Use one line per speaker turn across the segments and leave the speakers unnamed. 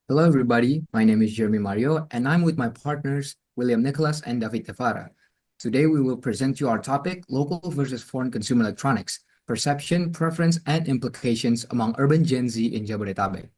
Hello, everybody. My name is Jeremy Mario, and I'm with my partners, William Nicholas and David Tefara. Today, we will present you our topic, local versus foreign consumer electronics, perception, preference, and implications among urban Gen Z in Jabodetabek.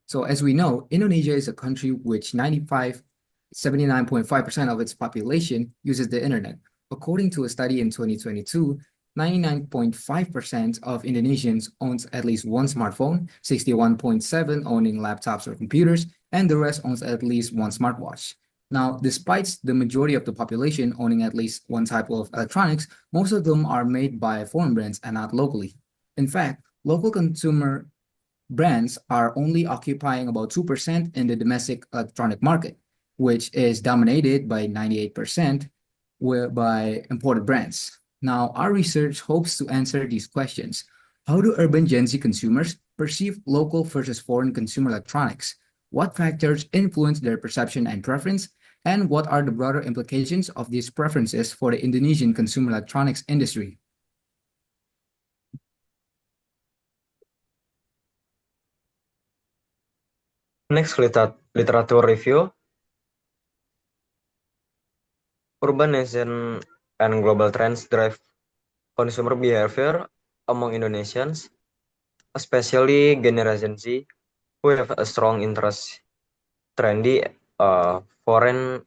So as we know, Indonesia is a country which 79.5% of its population uses the internet. According to a study in 2022, 99.5% of Indonesians owns at least one smartphone, 61.7 owning laptops or computers, and the rest owns at least one smartwatch. Now, despite the majority of the population owning at least one type of electronics, most of them are made by foreign brands and not locally. In fact, local consumer brands are only occupying about 2% in the domestic electronic market, which is dominated by 98% by imported brands. Now, our research hopes to answer these questions. How do urban Gen Z consumers perceive local versus foreign consumer electronics? What factors influence their perception and preference? And what are the broader implications of these preferences for the Indonesian consumer electronics industry?
Next, literature review. Urbanization and global trends drive consumer behavior among Indonesians, especially Generation Z, who have a strong interest trendy foreign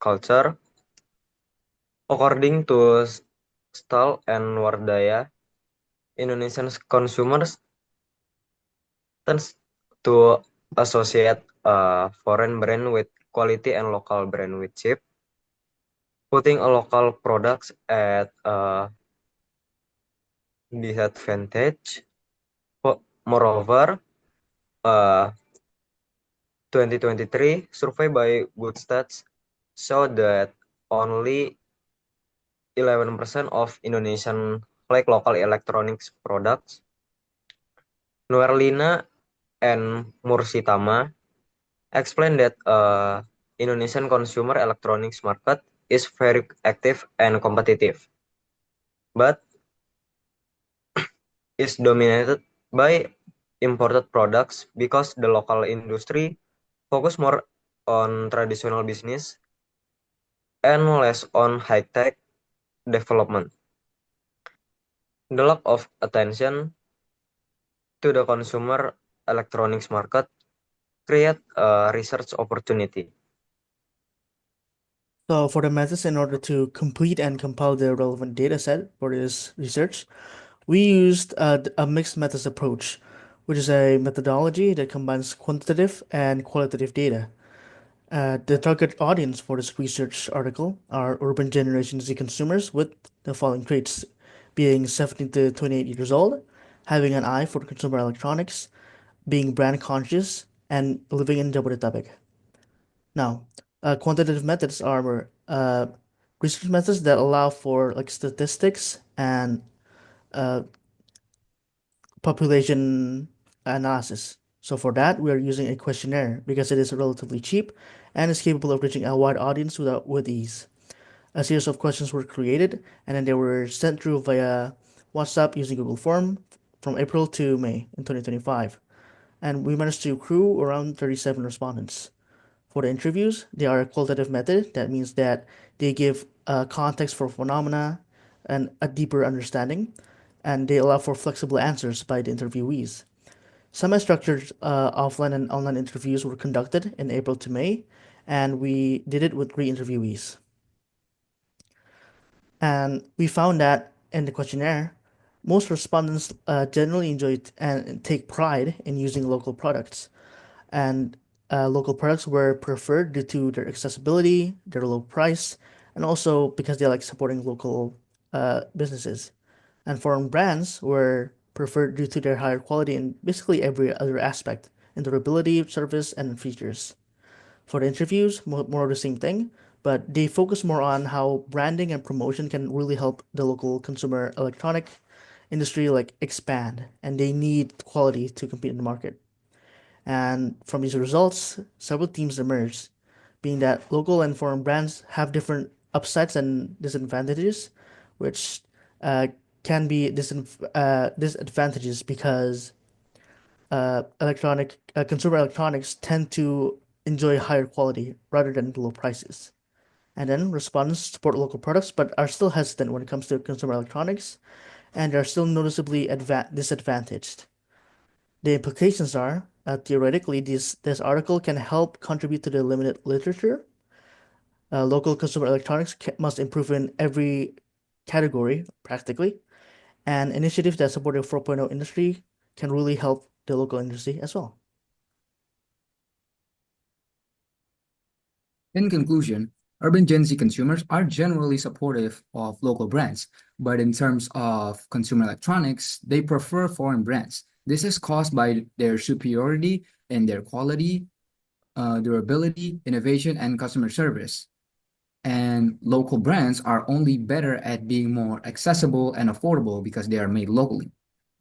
culture. According to Stahl and Wardaya, Indonesian consumers tends to associate foreign brand with quality and local brand with cheap, putting a local products at a disadvantage. Moreover, uh, 2023 survey by Good Stats showed that only 11% of Indonesian like local electronics products. Nuerlina and Mursitama explained that Indonesian consumer electronics market is very active and competitive, but is dominated by imported products because the local industry focus more on traditional business and less on high-tech development. The lack of attention to the consumer electronics market create a research opportunity.
So for the methods in order to complete and compile the relevant data set for this research, we used a mixed methods approach, which is a methodology that combines quantitative and qualitative data. The target audience for this research article are urban Generation Z consumers with the following traits: being 17 to 28 years old, having an eye for consumer electronics, being brand conscious, and living in Jabodetabek. Now, quantitative methods are research methods that allow for like statistics and uh, population analysis. So for that, we are using a questionnaire because it is relatively cheap and is capable of reaching a wide audience with ease. A series of questions were created and then they were sent through via WhatsApp using Google Form from April to May in 2025. And we managed to accrue around 37 respondents. For the interviews, they are a qualitative method. That means that they give context for phenomena and a deeper understanding, and they allow for flexible answers by the interviewees. Semi-structured offline and online interviews were conducted in April to May, and we did it with three interviewees. And we found that in the questionnaire, most respondents generally enjoy and take pride in using local products. And local products were preferred due to their accessibility, their low price, and also because they like supporting local businesses. And foreign brands were preferred due to their higher quality in basically every other aspect, in durability, service, and features. For the interviews, more of the same thing, but they focus more on how branding and promotion can really help the local consumer electronic industry like expand, and they need quality to compete in the market. And from these results, several themes emerged, being that local and foreign brands have different upsides and disadvantages, which uh, can be disadvantages because consumer electronics tend to enjoy higher quality rather than low prices. And then respondents support local products but are still hesitant when it comes to consumer electronics and are still noticeably disadvantaged. The implications are, theoretically, this article can help contribute to the limited literature. Local consumer electronics must improve in every category, practically, and initiatives that support the 4.0 industry can really help the local industry as well.
In conclusion, urban Gen Z consumers are generally supportive of local brands, but in terms of consumer electronics, they prefer foreign brands. This is caused by their superiority in their quality, durability, innovation, and customer service. And local brands are only better at being more accessible and affordable because they are made locally.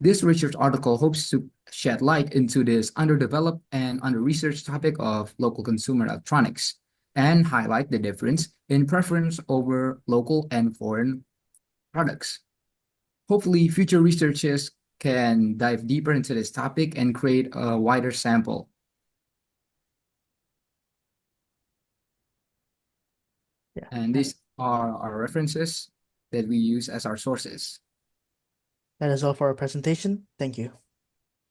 This research article hopes to shed light into this underdeveloped and under-researched topic of local consumer electronics and highlight the difference in preference over local and foreign products. Hopefully, future researchers can dive deeper into this topic and create a wider sample.
Yeah.
And these are our references that we use as our sources.
That is all for our presentation. Thank you.